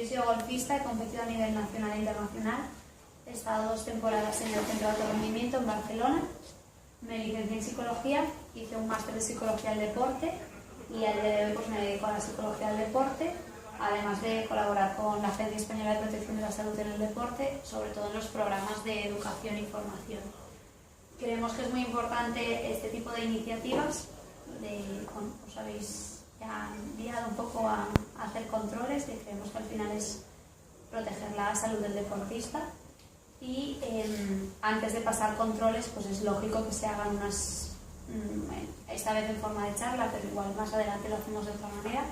Yo he sido golfista, he competido a nivel nacional e internacional. He estado 2 temporadas en el Centro de Alto Rendimiento en Barcelona. Me licencié en Psicología, hice un máster de Psicología del Deporte y al día de hoy pues, me dedico a la Psicología del Deporte, además de colaborar con la Agencia Española de Protección de la Salud en el Deporte, sobre todo en los programas de educación y formación. Creemos que es muy importante este tipo de iniciativas. Os habéis ya guiado un poco a hacer controles, que creemos que al final es proteger la salud del deportista. Y antes de pasar controles, pues es lógico que se hagan unas, esta vez en forma de charla, pero igual más adelante lo hacemos de otra manera,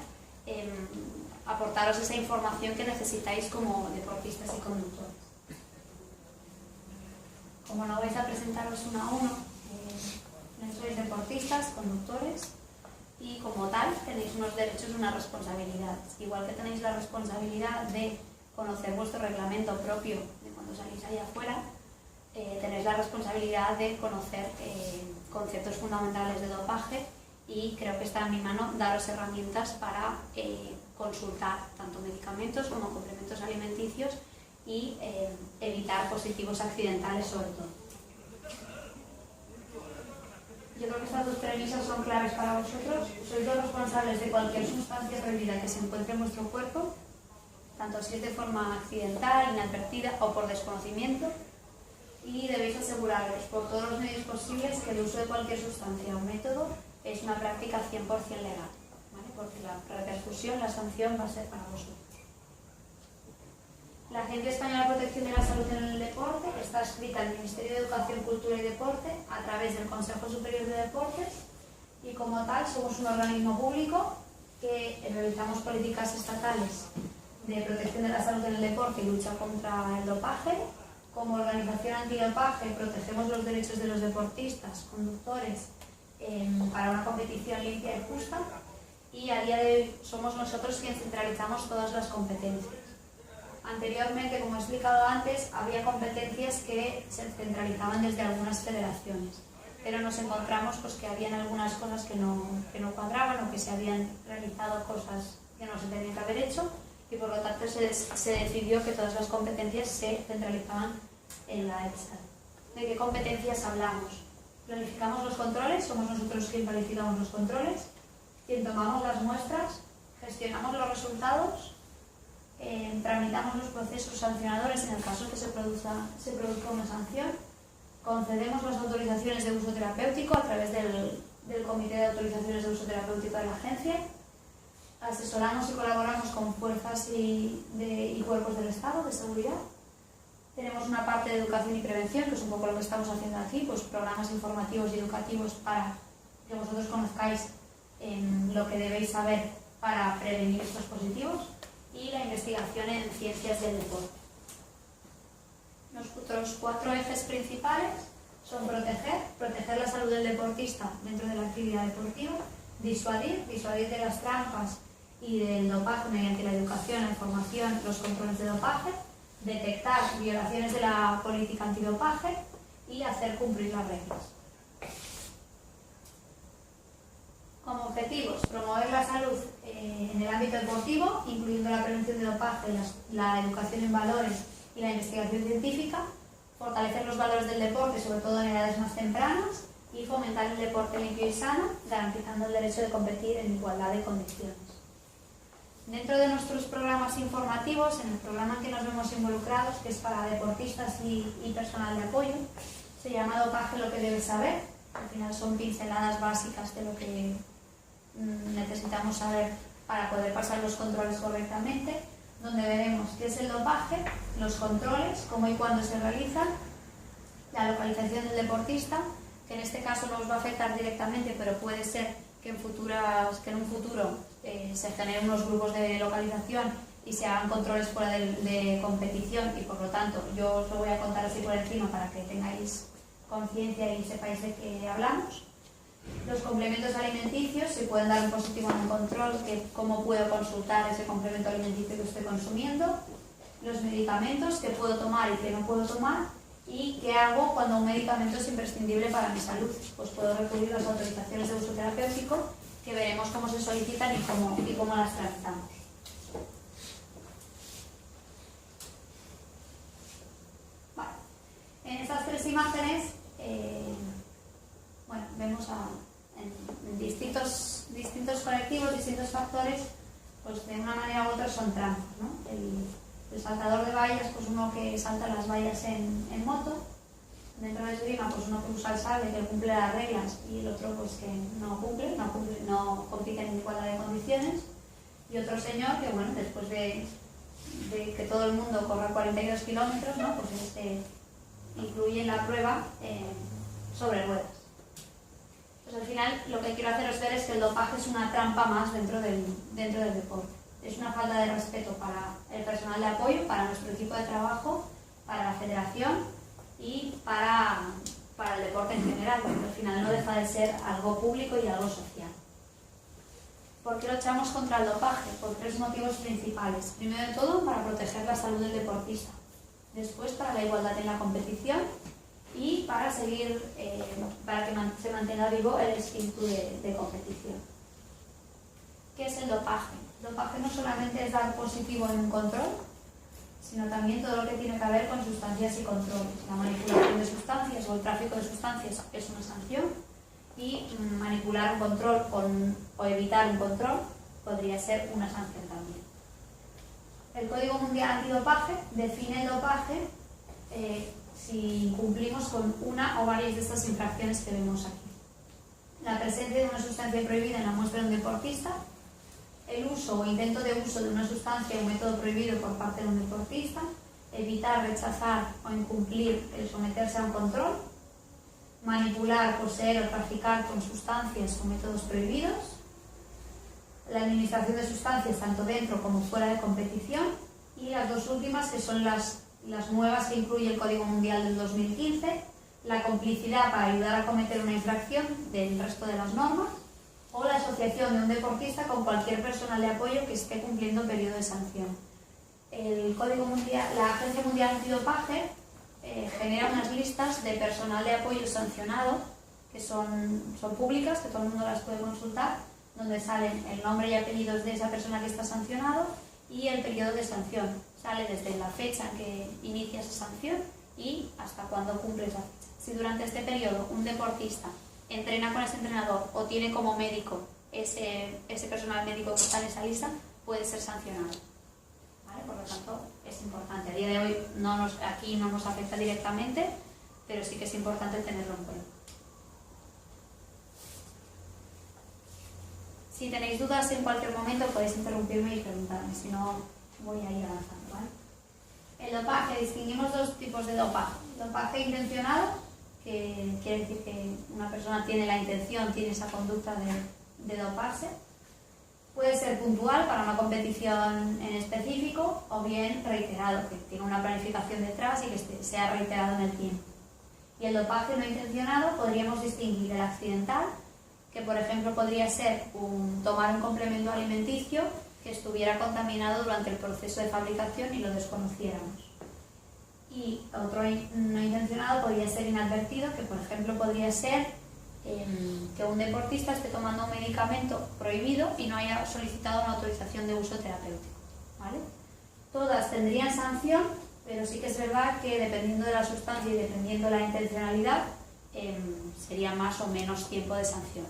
aportaros esa información que necesitáis como deportistas y conductores. Como no vais a presentaros uno a uno, sois deportistas, conductores, y como tal tenéis unos derechos y unas responsabilidades. Igual que tenéis la responsabilidad de conocer vuestro reglamento propio de cuando salís allá afuera, tenéis la responsabilidad de conocer conceptos fundamentales de dopaje, y creo que está en mi mano daros herramientas para consultar tanto medicamentos como complementos alimenticios y evitar positivos accidentales sobre todo. Yo creo que estas 2 premisas son claves para vosotros. Sois los responsables de cualquier sustancia prohibida que se encuentre en vuestro cuerpo, tanto si es de forma accidental, inadvertida o por desconocimiento, y debéis aseguraros por todos los medios posibles que el uso de cualquier sustancia o método es una práctica 100% legal, ¿vale? Porque la repercusión, la sanción va a ser para vosotros. La Agencia Española de Protección de la Salud en el Deporte está adscrita al Ministerio de Educación, Cultura y Deporte a través del Consejo Superior de Deportes, y como tal somos un organismo público que realizamos políticas estatales de protección de la salud en el deporte y lucha contra el dopaje. Como organización antidopaje protegemos los derechos de los deportistas, conductores, para una competición limpia y justa, y a día de hoy somos nosotros quienes centralizamos todas las competencias. Anteriormente, como he explicado antes, había competencias que se centralizaban desde algunas federaciones, pero nos encontramos pues, que habían algunas cosas que no cuadraban, o que se habían realizado cosas que no se tenían que haber hecho, y por lo tanto se decidió que todas las competencias se centralizaban en la EPSA. ¿De qué competencias hablamos? Planificamos los controles, somos nosotros quien planificamos los controles, quien tomamos las muestras, gestionamos los resultados, tramitamos los procesos sancionadores en el caso que se produzca una sanción, concedemos las autorizaciones de uso terapéutico a través del Comité de Autorizaciones de Uso Terapéutico de la Agencia, asesoramos y colaboramos con fuerzas y cuerpos del Estado de seguridad. Tenemos una parte de educación y prevención, que es un poco lo que estamos haciendo aquí, pues programas informativos y educativos para que vosotros conozcáis lo que debéis saber para prevenir estos positivos, y la investigación en ciencias del deporte. Nuestros 4 ejes principales son proteger la salud del deportista dentro de la actividad deportiva, disuadir de las trampas y del dopaje mediante la educación, la información, los controles de dopaje, detectar violaciones de la política antidopaje y hacer cumplir las reglas. Como objetivos, promover la salud en el ámbito deportivo, incluyendo la prevención de dopaje, la educación en valores y la investigación científica, fortalecer los valores del deporte, sobre todo en edades más tempranas, y fomentar el deporte limpio y sano, garantizando el derecho de competir en igualdad de condiciones. Dentro de nuestros programas informativos, en el programa en que nos vemos involucrados, que es para deportistas y personal de apoyo, se llama Dopaje lo que debes saber. Al final son pinceladas básicas de lo que necesitamos saber para poder pasar los controles correctamente, donde veremos qué es el dopaje, los controles, cómo y cuándo se realizan, la localización del deportista, que en este caso no os va a afectar directamente, pero puede ser que en un futuro se generen unos grupos de localización y se hagan controles fuera de competición, y por lo tanto yo os lo voy a contar así por encima para que tengáis conciencia y sepáis de qué hablamos. Los complementos alimenticios, si pueden dar un positivo en un control, cómo puedo consultar ese complemento alimenticio que estoy consumiendo. Los medicamentos, qué puedo tomar y qué no puedo tomar, y qué hago cuando un medicamento es imprescindible para mi salud. Pues puedo recurrir a las autorizaciones de uso terapéutico, que veremos cómo se solicitan y cómo las tramitamos. distintos colectivos, distintos factores, pues de una manera u otra son trampas, ¿no? El saltador de vallas, pues uno que salta las vallas en moto. Dentro de esgrima, pues uno que usa el sable, que cumple las reglas, y el otro pues que no compite en igualdad de condiciones. Y otro señor que, bueno, después de que todo el mundo corra 42 kilómetros, ¿no? Pues incluye la prueba sobre ruedas. Pues al final lo que quiero haceros ver es que el dopaje es una trampa más dentro del deporte. Es una falta de respeto para el personal de apoyo, para nuestro equipo de trabajo, para la federación y para el deporte en general, porque al final no deja de ser algo público y algo social. ¿Por qué luchamos contra el dopaje? Por 3 motivos principales. Primero de todo, para proteger la salud del deportista. Después, para la igualdad en la competición y para seguir, para que se mantenga vivo el espíritu de competición. ¿Qué es el dopaje? El dopaje no solamente es dar positivo en un control, sino también todo lo que tiene que ver con sustancias y controles. La manipulación de sustancias o el tráfico de sustancias es una sanción, y manipular un control o evitar un control podría ser una sanción también. El Código Mundial Antidopaje define el dopaje si incumplimos con una o varias de estas infracciones que vemos aquí. La presencia de una sustancia prohibida en la muestra de un deportista, el uso o intento de uso de una sustancia o método prohibido por parte de un deportista, evitar, rechazar o incumplir el someterse a un control, manipular, poseer o traficar con sustancias o métodos prohibidos, la administración de sustancias tanto dentro como fuera de competición, y las dos últimas, que son las nuevas que incluye el Código Mundial del 2015, la complicidad para ayudar a cometer una infracción del resto de las normas, o la asociación de un deportista con cualquier personal de apoyo que esté cumpliendo un periodo de sanción. La Agencia Mundial Antidopaje genera unas listas de personal de apoyo sancionado que son públicas, que todo el mundo las puede consultar, donde salen el nombre y apellidos de esa persona que está sancionado y el periodo de sanción. Sale desde la fecha en que inicia esa sanción y hasta cuándo cumple esa fecha. Si durante este periodo un deportista entrena con ese entrenador o tiene como médico ese personal médico que está en esa lista, puede ser sancionado. ¿Vale? Por lo tanto, es importante. A día de hoy aquí no nos afecta directamente, pero sí que es importante tenerlo en cuenta. Si tenéis dudas en cualquier momento podéis interrumpirme y preguntarme, si no voy a ir avanzando. ¿Vale? El dopaje, distinguimos 2 tipos de dopaje. Dopaje intencionado, que quiere decir que una persona tiene la intención, tiene esa conducta de doparse. Puede ser puntual para una competición en específico o bien reiterado, que tiene una planificación detrás y que sea reiterado en el tiempo. Y el dopaje no intencionado podríamos distinguir el accidental, que por ejemplo podría ser tomar un complemento alimenticio que estuviera contaminado durante el proceso de fabricación y lo desconociéramos. Y otro no intencionado podría ser inadvertido, que por ejemplo podría ser que un deportista esté tomando un medicamento prohibido y no haya solicitado una autorización de uso terapéutico. ¿Vale? Todas tendrían sanción, pero sí que es verdad que dependiendo de la sustancia y dependiendo de la intencionalidad, sería más o menos tiempo de sanción.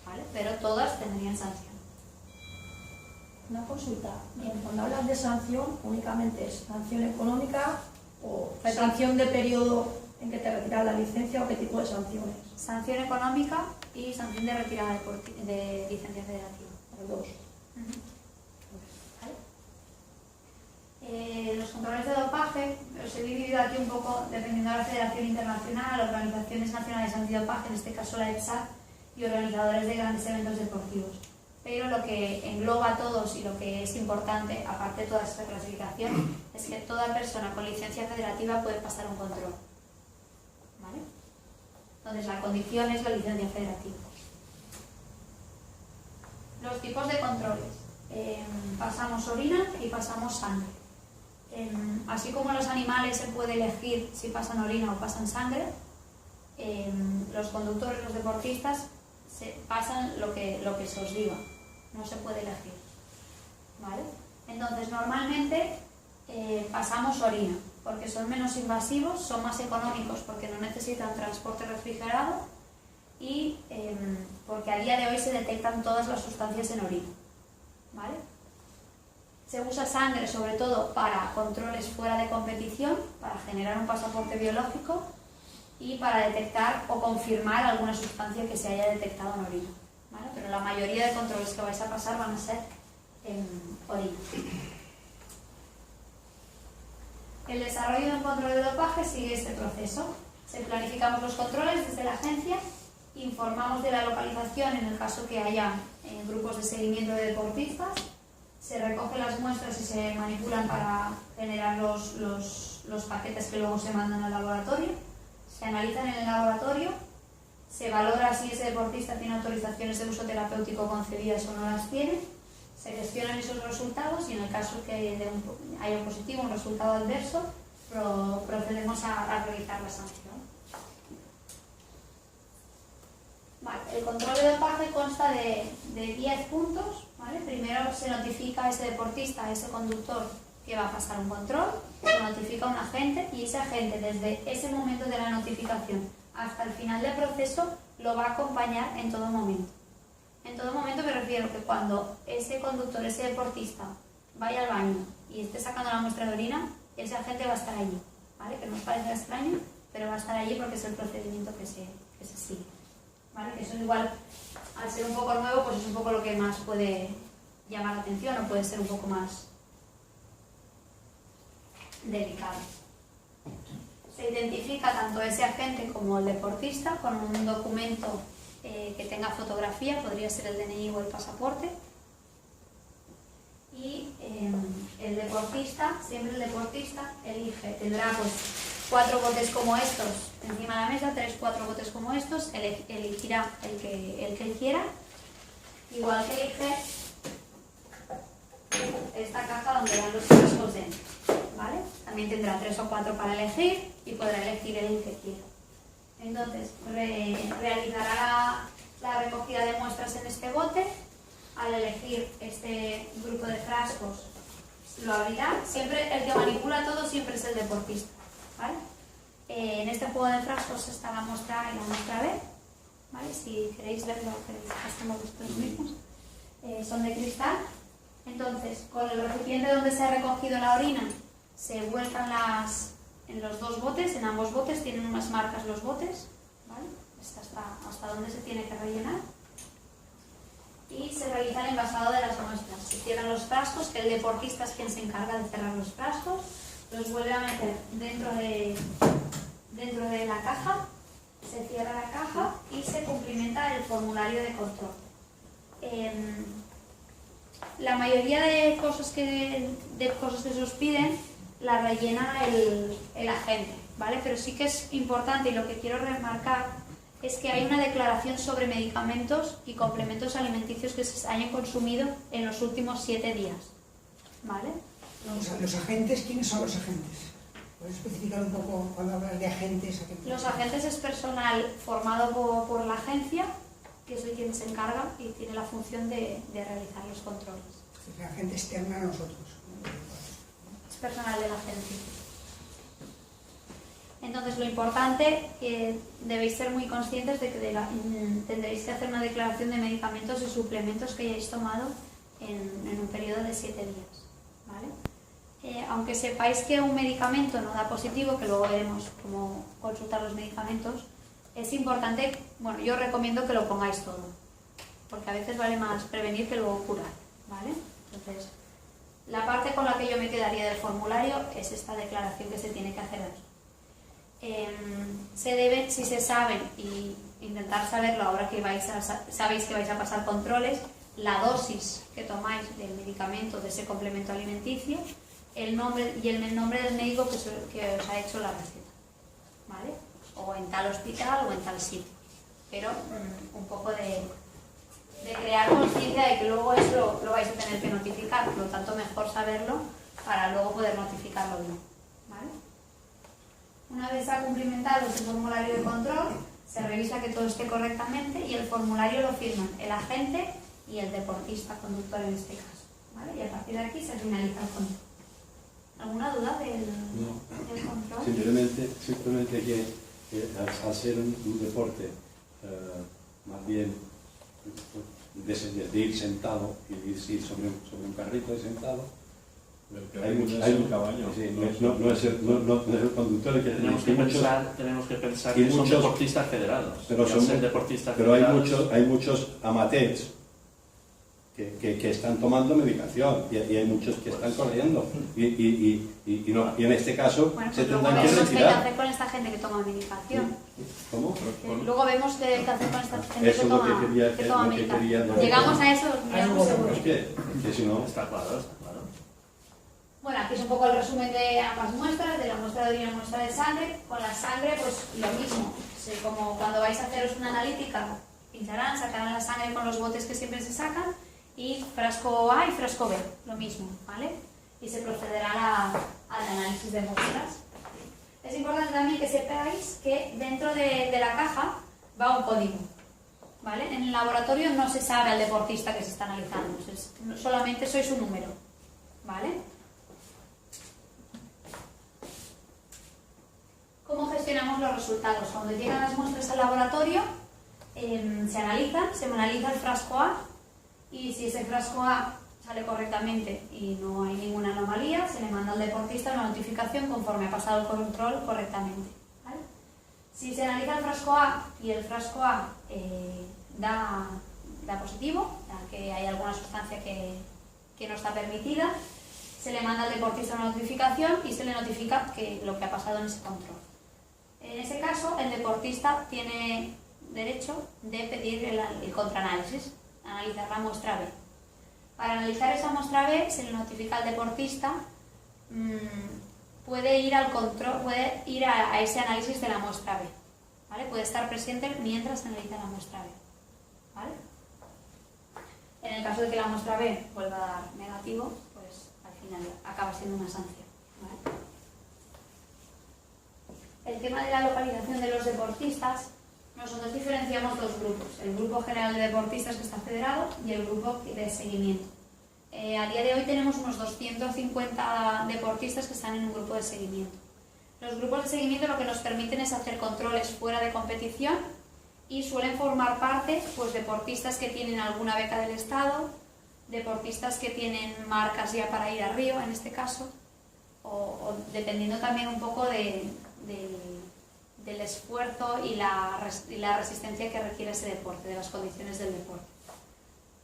¿Vale? Pero todas tendrían sanción. Una consulta. Bien, cuando hablas de sanción, únicamente es sanción económica o sanción de periodo en que te retiras la licencia, o qué tipo de sanciones. Sanción económica y sanción de retirada de licencia federativa. Las dos. ¿Vale? Los controles de dopaje los he dividido aquí un poco dependiendo de la Federación Internacional, organizaciones nacionales antidopaje, en este caso la EPSA, y organizadores de grandes eventos deportivos. Pero lo que engloba a todos y lo que es importante, aparte de toda esta clasificación, es que toda persona con licencia federativa puede pasar un control. ¿Vale? Entonces la condición es la licencia federativa. Los tipos de controles. Pasamos orina y pasamos sangre. Así como los animales se puede elegir si pasan orina o pasan sangre, los conductores, los deportistas, pasan lo que se os diga, no se puede elegir. ¿Vale? Entonces normalmente pasamos orina, porque son menos invasivos, son más económicos porque no necesitan transporte refrigerado y porque a día de hoy se detectan todas las sustancias en orina, ¿vale? Se usa sangre sobre todo para controles fuera de competición, para generar un pasaporte biológico y para detectar o confirmar alguna sustancia que se haya detectado en orina, ¿vale? Pero la mayoría de controles que vais a pasar van a ser en orina. El desarrollo de un control de dopaje sigue este proceso. Se planificamos los controles desde la agencia, informamos de la localización en el caso que haya grupos de seguimiento de deportistas, se recogen las muestras y se manipulan para generar los paquetes que luego se mandan al laboratorio, se analizan en el laboratorio, se valora si ese deportista tiene autorizaciones de uso terapéutico concedidas o no las tiene, se gestionan esos resultados y en el caso que haya un positivo, un resultado adverso, procedemos a realizar la sanción. Vale, el control de dopaje consta de 10 puntos, ¿vale? Primero se notifica a ese deportista, a ese conductor que va a pasar un control, se notifica a un agente y ese agente desde ese momento de la notificación hasta el final del proceso lo va a acompañar en todo momento. En todo momento me refiero que cuando ese conductor, ese deportista vaya al baño y esté sacando la muestra de orina, ese agente va a estar allí, ¿vale? Que nos parece extraño, pero va a estar allí porque es el procedimiento que se sigue, ¿vale? Que eso igual, al ser un poco nuevo, pues es un poco lo que más puede llamar la atención o puede ser un poco más delicado. Se identifica tanto ese agente como el deportista con un documento que tenga fotografía, podría ser el DNI o el pasaporte. Y el deportista, siempre el deportista tendrá pues 4 botes como estos encima de la mesa, 3-4 botes como estos, elegirá el que él quiera, igual que elige esta caja donde van los frascos dentro, ¿vale? También tendrá 3 o 4 para elegir y podrá elegir el que quiera. Entonces, realizará la recogida de muestras en este bote. Al elegir este grupo de frascos, lo abrirá. Siempre el que manipula todo siempre es el deportista, ¿vale? En este juego de frascos está la muestra A y la muestra B, ¿vale? Si queréis verlo, hacemos vosotros mismos. Son de cristal. Entonces, con el recipiente donde se ha recogido la orina, se vuelcan en los 2 botes, en ambos botes tienen unas marcas los botes, ¿vale? Hasta donde se tiene que rellenar. Y se realiza el envasado de las muestras. Se cierran los frascos, que el deportista es quien se encarga de cerrar los frascos, los vuelve a meter dentro de la caja, se cierra la caja y se cumplimenta el formulario de control. La mayoría de cosas que se os piden la rellena el agente, ¿vale? Pero sí que es importante, y lo que quiero remarcar es que hay una declaración sobre medicamentos y complementos alimenticios que se hayan consumido en los últimos 7 días, ¿vale? Los agentes, ¿quiénes son los agentes? ¿Puedes especificar un poco cuando hablas de agentes? Los agentes es personal formado por la agencia, que es el quien se encarga y tiene la función de realizar los controles. Es agente externa a nosotros. Es personal de la agencia. Entonces, lo importante que debéis ser muy conscientes de que tendréis que hacer una declaración de medicamentos y suplementos que hayáis tomado en un periodo de 7 días, ¿vale? Aunque sepáis que un medicamento no da positivo, que luego veremos cómo consultar los medicamentos, es importante, bueno, yo recomiendo que lo pongáis todo, porque a veces vale más prevenir que luego curar, ¿vale? Entonces, la parte con la que yo me quedaría del formulario es esta declaración que se tiene que hacer aquí. Se debe, si se saben, y intentar saberlo ahora que sabéis que vais a pasar controles, la dosis que tomáis del medicamento, de ese complemento alimenticio, el nombre y el nombre del médico que os ha hecho la receta, ¿vale? O en tal hospital o en tal sitio. Pero un poco de crear conciencia de que luego eso lo vais a tener que notificar, por lo tanto mejor saberlo para luego poder notificarlo bien, ¿vale? Una vez se ha cumplimentado ese formulario de control, se revisa que todo esté correctamente y el formulario lo firman el agente y el deportista, conductor en este caso, ¿vale? Y a partir de aquí se finaliza el control. ¿Alguna duda del control? Simplemente que al ser un deporte más bien de ir sentado y ir sobre un carrito y sentado. Hay muchos caballos. Sí, no es el conductor el que tenemos que pensar que son deportistas federados. Pero hay muchos amateurs que están tomando medicación y hay muchos que están corriendo y en este caso se tendrán que retirar. ¿Qué hacer con esta gente que toma medicación? ¿Cómo? Luego vemos qué hacer con esta gente que toma medicación. Llegamos a eso, digamos, seguro. Es que si no... Está claro. Bueno, aquí es un poco el resumen de ambas muestras, de la muestra de orina y la muestra de sangre. Con la sangre, pues lo mismo. Como cuando vais a haceros una analítica, pincharán, sacarán la sangre con los botes que siempre se sacan, y frasco A y frasco B, lo mismo, ¿vale? Y se procederá al análisis de muestras. Es importante también que sepáis que dentro de la caja va un código, ¿vale? En el laboratorio no se sabe al deportista que se está analizando, solamente sois un número, ¿vale? ¿Cómo gestionamos los resultados? Cuando llegan las muestras al laboratorio, se analiza el frasco A, y si ese frasco A sale correctamente y no hay ninguna anomalía, se le manda al deportista una notificación conforme ha pasado el control correctamente, ¿vale? Si se analiza el frasco A y el frasco A da positivo, da que hay alguna sustancia que no está permitida, se le manda al deportista una notificación y se le notifica lo que ha pasado en ese control. En ese caso, el deportista tiene derecho de pedir el contraanálisis, analizar la muestra B. Para analizar esa muestra B, se le notifica al deportista, puede ir a ese análisis de la muestra B, ¿vale? Puede estar presente mientras analiza la muestra B, ¿vale? En el caso de que la muestra B vuelva a dar negativo, pues al final acaba siendo una sanción, ¿vale? El tema de la localización de los deportistas, nosotros diferenciamos dos grupos, el grupo general de deportistas que está federado y el grupo de seguimiento. A día de hoy tenemos unos 250 deportistas que están en un grupo de seguimiento. Los grupos de seguimiento lo que nos permiten es hacer controles fuera de competición y suelen formar parte, pues, deportistas que tienen alguna beca del Estado, deportistas que tienen marcas ya para ir a Río, en este caso, o dependiendo también un poco del esfuerzo y la resistencia que requiere ese deporte, de las condiciones del deporte.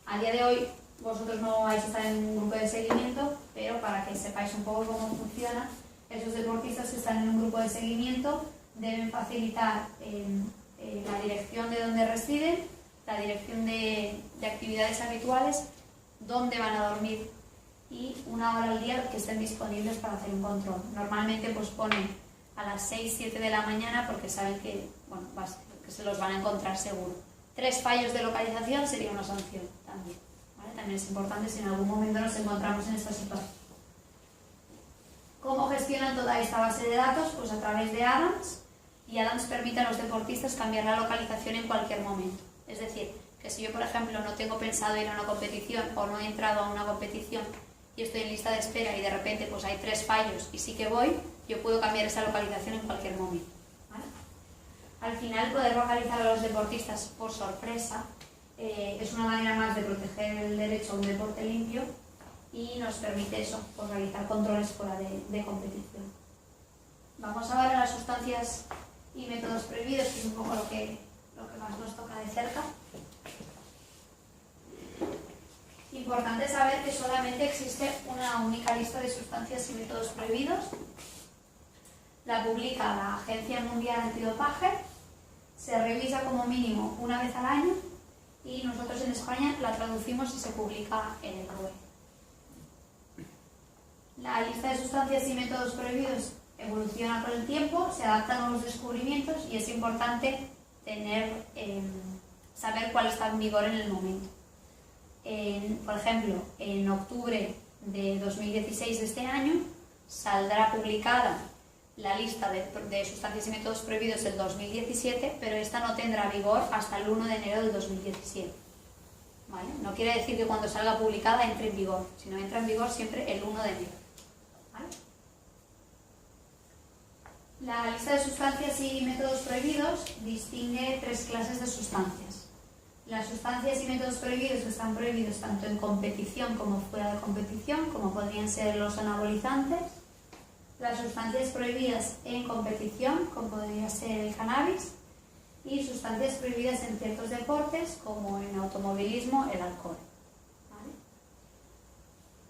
A día de hoy vosotros no vais a estar en un grupo de seguimiento, pero para que sepáis un poco cómo funciona, esos deportistas que están en un grupo de seguimiento deben facilitar la dirección de donde residen, la dirección de actividades habituales, dónde van a dormir y una hora al día que estén disponibles para hacer un control. Normalmente pues ponen a las 6-7 de la mañana porque saben que, bueno, que se los van a encontrar seguro. 3 fallos de localización sería una sanción también, ¿vale? También es importante si en algún momento nos encontramos en esta situación. ¿Cómo gestionan toda esta base de datos? Pues a través de Adams, y Adams permite a los deportistas cambiar la localización en cualquier momento. Es decir, que si yo, por ejemplo, no tengo pensado ir a una competición o no he entrado a una competición y estoy en lista de espera y de repente pues hay 3 fallos y sí que voy, yo puedo cambiar esa localización en cualquier momento, ¿vale? Al final, poder localizar a los deportistas por sorpresa es una manera más de proteger el derecho a un deporte limpio y nos permite eso, pues, realizar controles fuera de competición. Vamos ahora a las sustancias y métodos prohibidos, que es un poco lo que más nos toca de cerca. Importante saber que solamente existe una única lista de sustancias y métodos prohibidos. La publica la Agencia Mundial Antidopaje, se revisa como mínimo una vez al año y nosotros en España la traducimos y se publica en el BOE. La lista de sustancias y métodos prohibidos evoluciona con el tiempo, se adaptan a nuevos descubrimientos y es importante saber cuál está en vigor en el momento. Por ejemplo, en octubre de 2016 de este año saldrá publicada la lista de sustancias y métodos prohibidos del 2017, pero esta no tendrá vigor hasta el 1 de enero del 2017. ¿Vale? No quiere decir que cuando salga publicada entre en vigor, sino entra en vigor siempre el 1 de enero. ¿Vale? La lista de sustancias y métodos prohibidos distingue 3 clases de sustancias. Las sustancias y métodos prohibidos están prohibidos tanto en competición como fuera de competición, como podrían ser los anabolizantes. Las sustancias prohibidas en competición, como podría ser el cannabis. Y sustancias prohibidas en ciertos deportes, como en automovilismo, el alcohol. ¿Vale?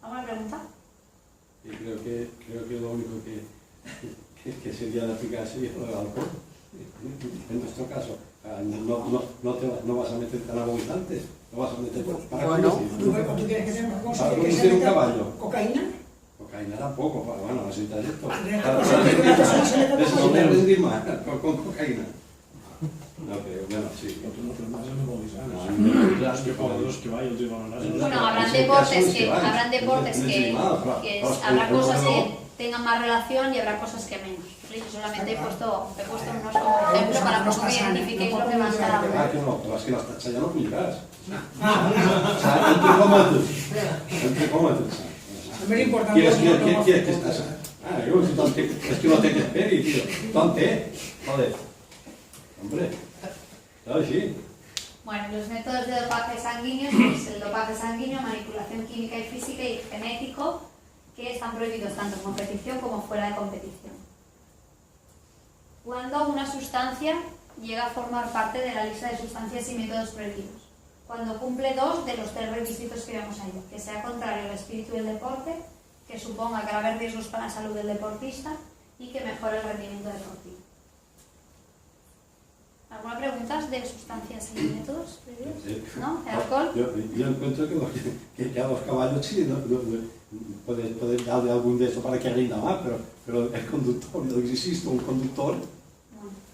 ¿Alguna pregunta? Y creo que lo único que sería de aplicar sería lo del alcohol. En nuestro caso, no vas a meter anabolizantes, no vas a meter para conducir. ¿Tú quieres que sea una cosa? Para conducir un caballo. ¿Cocaína? Cocaína tampoco, bueno, necesitas esto. Eso no me rendir más con cocaína. No creo, bueno, sí. Bueno, habrán deportes que habrá cosas que tengan más relación y habrá cosas que menos. Yo solamente he puesto unos como ejemplo para que vosotros identifiquéis lo que más cada uno. Ah, que no, pero es que las tachas ya no pillarás. O sea, entre cómates. ¿Quieres que estás? Ah, yo, es que no te esperes, tío. Tonte, joder. Hombre, claro, sí. Bueno, los métodos de dopaje sanguíneo, pues el dopaje sanguíneo, manipulación química y física y genético, que están prohibidos tanto en competición como fuera de competición. Cuando una sustancia llega a formar parte de la lista de sustancias y métodos prohibidos. Cuando cumple 2 de los 3 requisitos que vemos ahí, que sea contrario al espíritu del deporte, que suponga graves riesgos para la salud del deportista y que mejore el rendimiento deportivo. ¿Alguna pregunta de sustancias y métodos prohibidos? Sí. ¿No? ¿El alcohol? Yo encuentro que a los caballos sí, puedes darle algún de eso para que rinda más, pero el conductor, no existe un conductor,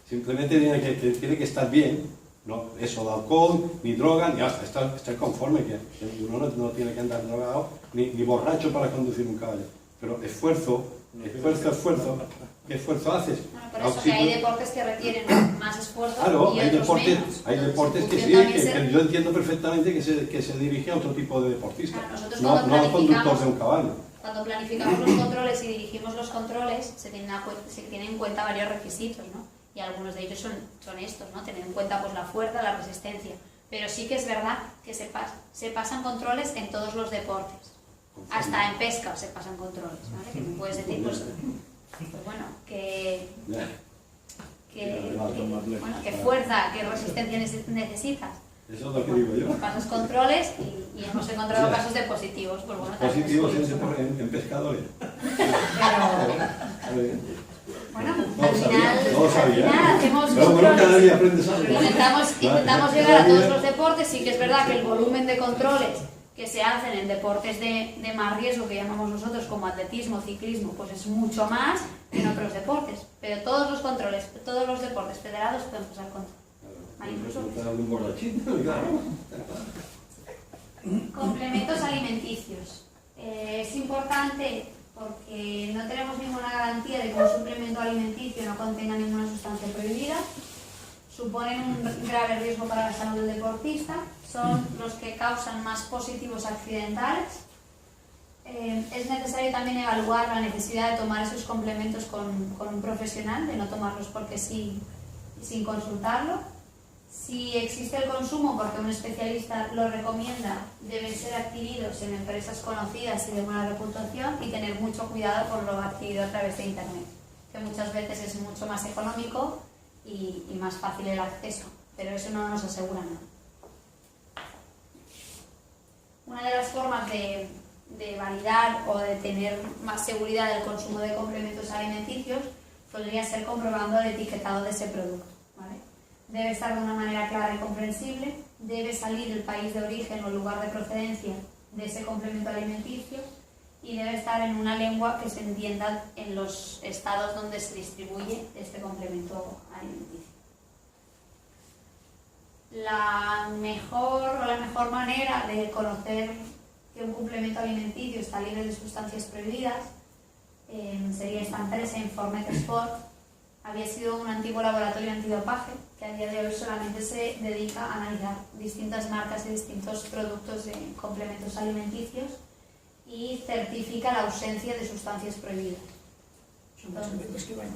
simplemente tiene que estar bien, no eso de alcohol, ni droga, ni hasta estar conforme, que uno no tiene que andar drogado, ni borracho para conducir un caballo, pero esfuerzo, ¿qué esfuerzo haces? Bueno, por eso que hay deportes que requieren más esfuerzo claro, y hay otros deportes, menos. hay deportes que sí, que yo entiendo perfectamente que se dirige a otro tipo de deportista, Claro, no al conductor de un caballo. Cuando planificamos los controles y dirigimos los controles, se tienen en cuenta varios requisitos, ¿no? Y algunos de ellos son estos, ¿no? Tener en cuenta pues, la fuerza, la resistencia. Pero sí que es verdad que se pasan controles en todos los deportes. Hasta en pesca se pasan controles, ¿vale? Que me puedes decir, pues bueno, que fuerza, qué resistencia necesitas. Eso es lo que digo yo. Pasas controles y hemos encontrado casos de positivos. Pues bueno, positivos en pescadores. Bueno, No al sabía. final hacemos pero bueno, cada día aprendes algo. Intentamos llegar a todos los deportes. Sí que es verdad que el volumen de controles que se hacen en deportes de más riesgo, que llamamos nosotros como atletismo, ciclismo, pues es mucho más que en otros deportes. Pero todos los controles, todos los deportes federados pueden pasar control. Complementos alimenticios. Es importante porque no tenemos ninguna garantía de que un suplemento alimenticio no contenga ninguna sustancia prohibida. Suponen un grave riesgo para la salud del deportista. Son los que causan más positivos accidentales. Es necesario también evaluar la necesidad de tomar esos complementos con un profesional, de no tomarlos porque sí, sin consultarlo. Si existe el consumo porque un especialista lo recomienda, deben ser adquiridos en empresas conocidas y de buena reputación y tener mucho cuidado con lo adquirido a través de Internet, que muchas veces es mucho más económico y más fácil el acceso, pero eso no nos asegura nada. Una de las formas de validar o de tener más seguridad del consumo de complementos alimenticios podría ser comprobando el etiquetado de ese producto, ¿vale? Debe estar de una manera clara y comprensible, debe salir el país de origen o lugar de procedencia de ese complemento alimenticio y debe estar en una lengua que se entienda en los estados donde se distribuye este complemento alimenticio. La mejor manera de conocer que un complemento alimenticio está libre de sustancias prohibidas sería esta empresa, Informet Sport. Había sido un antiguo laboratorio antidopaje que a día de hoy solamente se dedica a analizar distintas marcas y distintos productos de complementos alimenticios y certifica la ausencia de sustancias prohibidas. Son muchos médicos que van.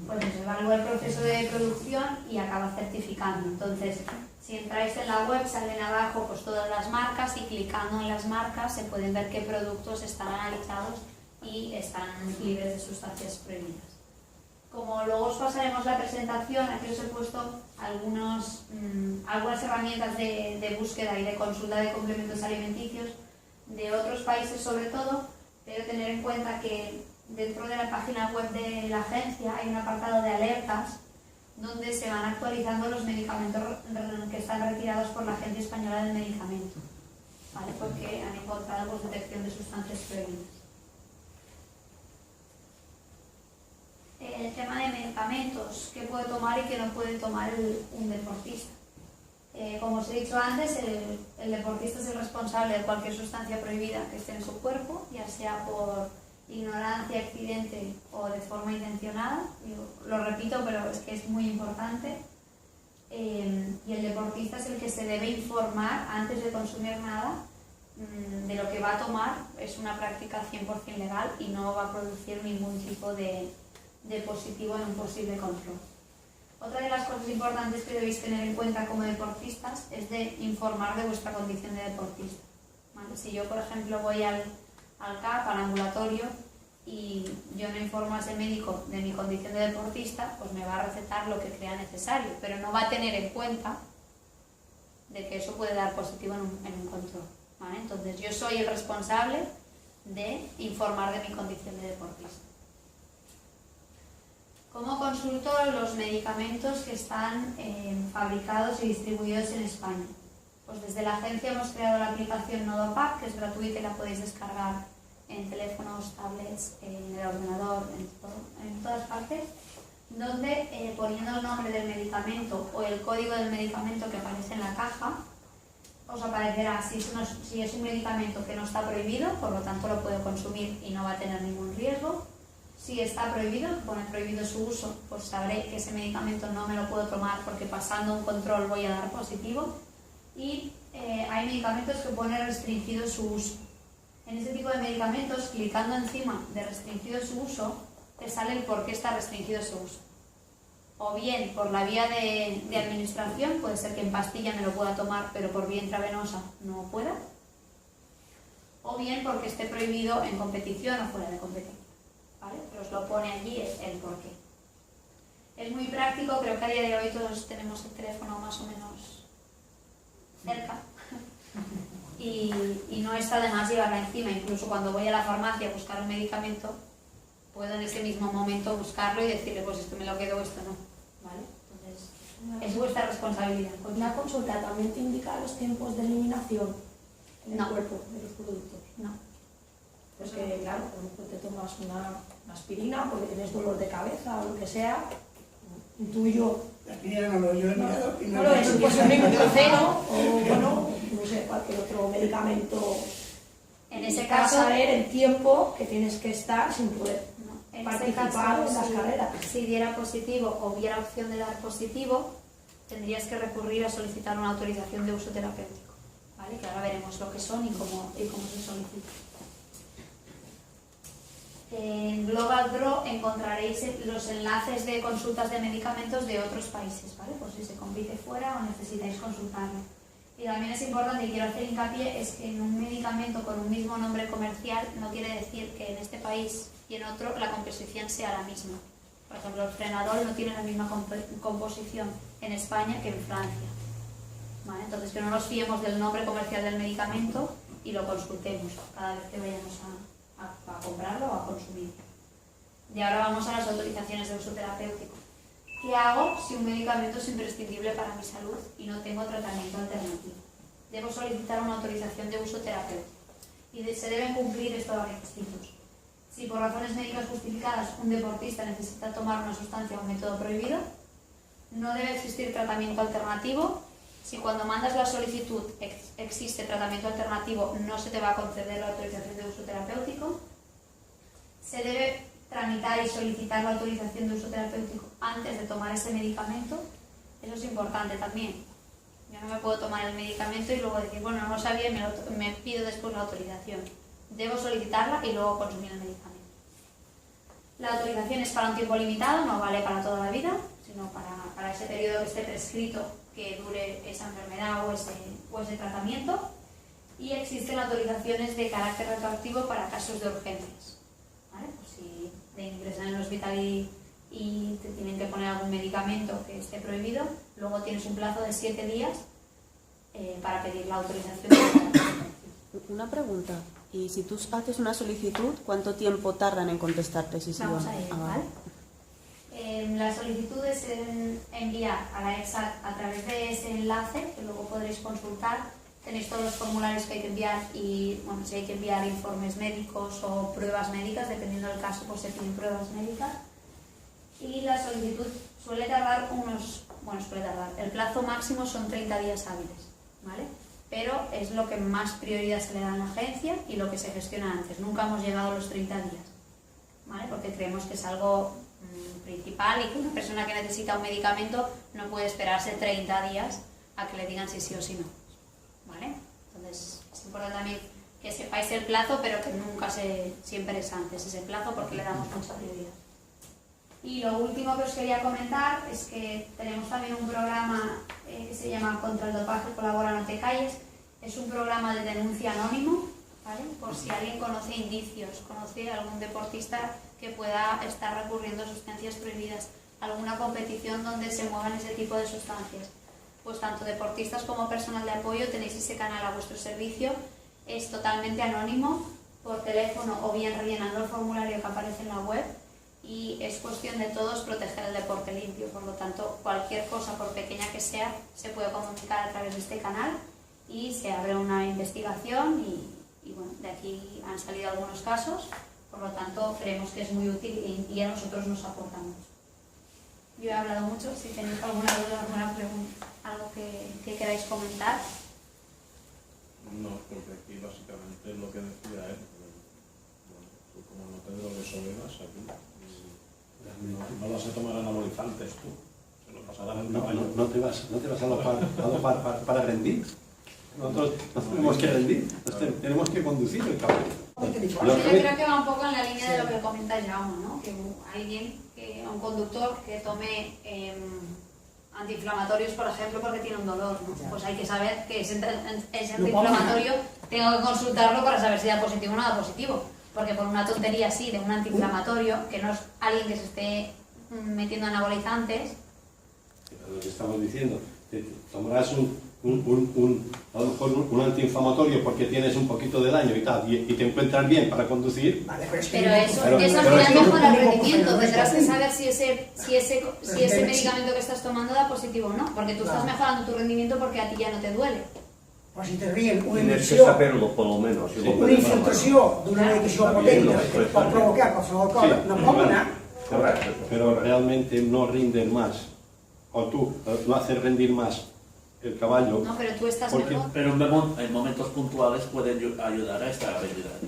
Pues se evalúa el proceso de producción y acaba certificando. Entonces, si entráis en la web, salen abajo pues todas las marcas y clicando en las marcas se pueden ver qué productos están analizados y están libres de sustancias prohibidas. Como luego os pasaremos la presentación, aquí os he puesto algunas herramientas de búsqueda y de consulta de complementos alimenticios de otros países sobre todo, pero tener en cuenta que dentro de la página web de la agencia hay un apartado de alertas donde se van actualizando los medicamentos que están retirados por la Agencia Española del Medicamento, ¿vale? Porque han encontrado pues, detección de sustancias prohibidas. El tema de medicamentos, qué puede tomar y qué no puede tomar un deportista. Como os he dicho antes, el deportista es el responsable de cualquier sustancia prohibida que esté en su cuerpo, ya sea por ignorancia, accidente o de forma intencionada. Yo lo repito, pero es que es muy importante. Y el deportista es el que se debe informar antes de consumir nada de lo que va a tomar. Es una práctica 100% legal y no va a producir ningún tipo de positivo en un posible control. Otra de las cosas importantes que debéis tener en cuenta como deportistas es de informar de vuestra condición de deportista, ¿vale? Si yo, por ejemplo, voy al CAP, al ambulatorio, y yo no informo a ese médico de mi condición de deportista, pues me va a recetar lo que crea necesario, pero no va a tener en cuenta de que eso puede dar positivo en un control, ¿vale? Entonces yo soy el responsable de informar de mi condición de deportista. ¿Cómo consulto los medicamentos que están fabricados y distribuidos en España? Pues desde la agencia hemos creado la aplicación Nodopac, que es gratuita y la podéis descargar en teléfonos, tablets, en el ordenador, en todas partes, donde poniendo el nombre del medicamento o el código del medicamento que aparece en la caja, os aparecerá si es un medicamento que no está prohibido, por lo tanto lo puedo consumir y no va a tener ningún riesgo. Si está prohibido, pone prohibido su uso, pues sabré que ese medicamento no me lo puedo tomar porque pasando un control voy a dar positivo. Y hay medicamentos que pone restringido su uso. En ese tipo de medicamentos, clicando encima de restringido su uso, te sale el por qué está restringido su uso. O bien por la vía de administración, puede ser que en pastilla me lo pueda tomar, pero por vía intravenosa no pueda. O bien porque esté prohibido en competición o fuera de competición. ¿Vale? Pero os lo pone allí el porqué. Es muy práctico, creo que a día de hoy todos tenemos el teléfono más o menos cerca y no está de más llevarla encima. Incluso cuando voy a la farmacia a buscar un medicamento, puedo en ese mismo momento buscarlo y decirle, pues esto me lo quedo o esto no. ¿Vale? Entonces, es vuestra responsabilidad. Una consulta, ¿también te indica los tiempos de eliminación en el No. cuerpo de los productos? No. Porque, claro, a lo mejor te tomas una aspirina porque tienes dolor de cabeza o lo que sea, intuyo. La aspirina no lo he mirado. No lo es, pues un ibuprofeno o, bueno, no sé, cualquier otro medicamento. En ese Para caso, saber el tiempo que tienes que estar sin poder en participar ese caso, en las carreras. Si diera positivo o hubiera opción de dar positivo, tendrías que recurrir a solicitar una autorización de uso terapéutico, ¿vale? Que ahora veremos lo que son y cómo se solicita. En Global Draw encontraréis los enlaces de consultas de medicamentos de otros países, ¿vale? Por si se compite fuera o necesitáis consultarlo. Y también es importante, y quiero hacer hincapié, es que en un medicamento con un mismo nombre comercial no quiere decir que en este país y en otro la composición sea la misma. Por ejemplo, el Frenadol no tiene la misma composición en España que en Francia, ¿vale? Entonces que no nos fiemos del nombre comercial del medicamento y lo consultemos cada vez que vayamos a comprarlo o a consumir. Y ahora vamos a las autorizaciones de uso terapéutico. ¿Qué hago si un medicamento es imprescindible para mi salud y no tengo tratamiento alternativo? Debo solicitar una autorización de uso terapéutico y se deben cumplir estos requisitos. Si por razones médicas justificadas un deportista necesita tomar una sustancia o un método prohibido, no debe existir tratamiento alternativo. Si cuando mandas la solicitud existe tratamiento alternativo, no se te va a conceder la autorización de uso terapéutico. Se debe tramitar y solicitar la autorización de uso terapéutico antes de tomar ese medicamento. Eso es importante también. Yo no me puedo tomar el medicamento y luego decir, bueno, no lo sabía y me pido después la autorización. Debo solicitarla y luego consumir el medicamento. La autorización es para un tiempo limitado, no vale para toda la vida, sino para ese periodo que esté prescrito que dure esa enfermedad o ese tratamiento. Y existen autorizaciones de carácter retroactivo para casos de urgencias. ¿Vale? Pues si te ingresan en el hospital y te tienen que poner algún medicamento que esté prohibido, luego tienes un plazo de 7 días para pedir la autorización. Una pregunta. Y si tú haces una solicitud, ¿cuánto tiempo tardan en contestarte? Vamos a ir, ¿vale? La solicitud es enviar a la EXAC a través de ese enlace, que luego podréis consultar. Tenéis todos los formularios que hay que enviar y, bueno, si hay que enviar informes médicos o pruebas médicas, dependiendo del caso, pues se piden pruebas médicas. Y la solicitud suele tardar el plazo máximo son 30 días hábiles, ¿vale? Pero es lo que más prioridad se le da a la agencia y lo que se gestiona antes. Nunca hemos llegado a los 30 días, ¿vale? Porque creemos que es algo principal y que una persona que necesita un medicamento no puede esperarse 30 días a que le digan si sí o si no, ¿vale? Entonces es importante también que sepáis el plazo, pero que nunca siempre es antes ese plazo porque le damos mucha prioridad. Y lo último que os quería comentar es que tenemos también un programa que se llama Contra el dopaje, colabora, no te calles. Es un programa de denuncia anónimo, ¿vale? Por si alguien conoce indicios, conoce a algún deportista que pueda estar recurriendo a sustancias prohibidas, alguna competición donde se muevan ese tipo de sustancias. Pues tanto deportistas como personal de apoyo tenéis ese canal a vuestro servicio. Es totalmente anónimo, por teléfono o bien rellenando el formulario que aparece en la web. Y es cuestión de todos proteger el deporte limpio, por lo tanto cualquier cosa, por pequeña que sea, se puede comunicar a través de este canal y se abre una investigación y bueno, de aquí han salido algunos casos, por lo tanto creemos que es muy útil y a nosotros nos aporta mucho. Yo he hablado mucho, si tenéis alguna duda, alguna pregunta, algo que queráis comentar. No, porque aquí básicamente es lo que decía él, como no tengo desobedas aquí. No vas a tomar anabolizantes tú, se lo pasarán en caballo. No te vas a dopar para rendir. Nosotros no tenemos que rendir, tenemos que conducir el caballo. Yo creo que va un poco en la línea de lo que comenta Jaume, ¿no? Que un conductor que tome antiinflamatorios, por ejemplo, porque tiene un dolor, ¿no? Pues hay que saber que ese antiinflamatorio tengo que consultarlo para saber si da positivo o no da positivo. Porque por una tontería así de un antiinflamatorio, que no es alguien que se esté metiendo anabolizantes. Lo que estamos diciendo, te tomarás a lo mejor un antiinflamatorio porque tienes un poquito de daño y tal, y te encuentras bien para conducir. Vale, pero eso al final mejora el rendimiento. Tendrás que saber si ese medicamento que estás tomando da positivo o no, porque tú estás mejorando tu rendimiento porque a ti ya no te duele. Pues si te ríen una Tienes que infecció, saberlo, por lo menos. Si una infiltració d'una medicació potente que pot provocar qualsevol cosa, no pot anar. Pero realmente no rinden más, o tú no haces rendir más el caballo. No, pero tú estás mejor. Pero en momentos puntuales pueden ayudar a esta habilidad.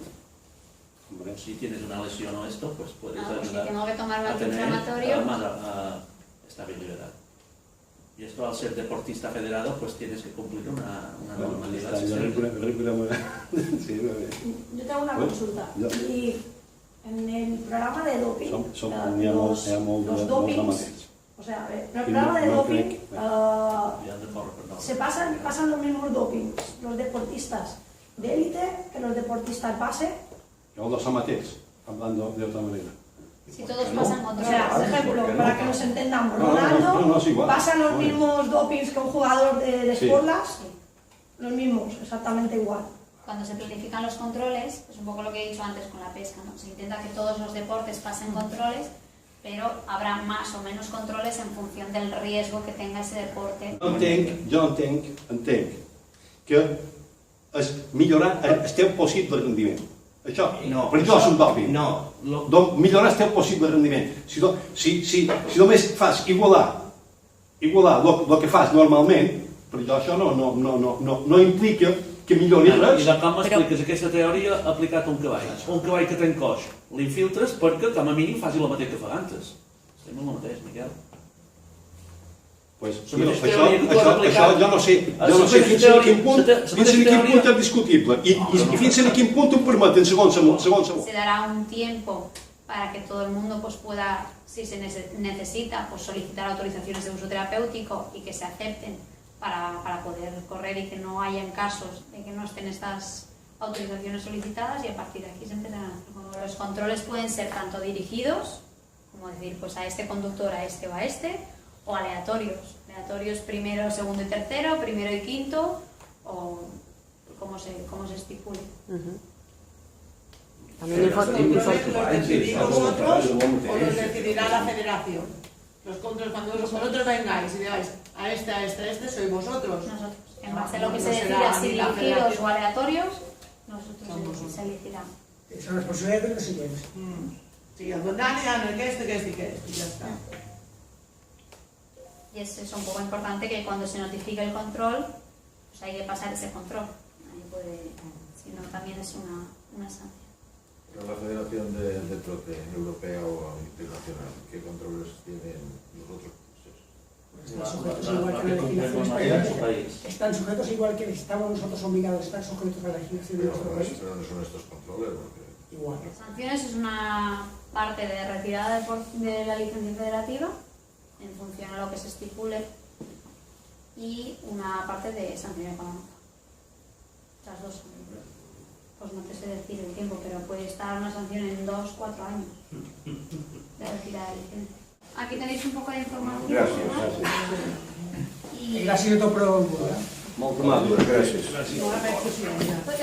Si tienes una lesión o esto, pues puedes ayudar si tengo que tomar un a tener antiinflamatorio. más estabilidad. Y esto al ser deportista federado, pues tienes que cumplir una normalidad. Yo tengo una consulta. Y en el programa de doping, los dopings, o sea, el programa de doping, se pasan los mismos dopings los deportistas de élite que los deportistas base. O los amateurs, hablando de otra manera. Si todos pasan controles. O sea, por ejemplo, para que nos entendamos, Ronaldo pasa los mismos dopings que un jugador de Sportlas, los mismos, exactamente igual. Cuando se planifican los controles, es un poco lo que he dicho antes con la pesca, ¿no? Se intenta que todos los deportes pasen controles, pero habrá más o menos controles en función del riesgo que tenga ese deporte. Jo entenc que es millorar el teu possible rendiment. Això, per això és un doping. Millorar el teu possible rendiment. Si només fas igualar el que fas normalment, per això no implica que millori res. I de com m'expliques aquesta teoria aplicat a un cavall? Un cavall que ten coix, l'infiltres perquè com a mínim faci el mateix que fa antes. Estem en el mateix, Miquel. Pues, això jo no sé fins a quin punt és discutible i fins a quin punt ho permeten segons. Se dará un tiempo para que todo el mundo pues pueda, si se necesita, pues solicitar autorizaciones de uso terapéutico y que se acepten para poder correr y que no hayan casos de que no estén estas autorizaciones solicitadas, y a partir de aquí se empezarán a hacer. Los controles pueden ser tanto dirigidos, como decir, pues a este conductor, a este o a este, o aleatorios primero, segundo y tercero, primero y quinto, o como se estipule. También ¿Los decidimos nosotros o los decidirá la federación? Los controles, cuando vosotros vengáis y digáis a este, sois vosotros. Nosotros, en base a lo que se decida, si dirigidos o aleatorios, nosotros se elegirán. Son las posibilidades de los siguientes. Sí, el Dani, que este, y ya está. Y es un poco importante que cuando se notifique el control, pues hay que pasar ese control. Si no, también es una sanción. Pero la Federación de Trote Europea o Internacional, ¿qué controles tienen los otros países? Están sujetos igual que estamos nosotros obligados a estar sujetos a la legislación de nuestro país. Pero no son estos controles, porque... Igual. Sanciones es una parte de retirada de la licencia federativa en función a lo que se estipule, y una parte de sanción económica. Las dos son. Pues no te sé decir el tiempo, pero puede estar una sanción en 2-4 años de retirada de licencia. Aquí tenéis un poco de información. Gracias. Y... Gràcies a tot, però... Molt amable, gràcies. Pues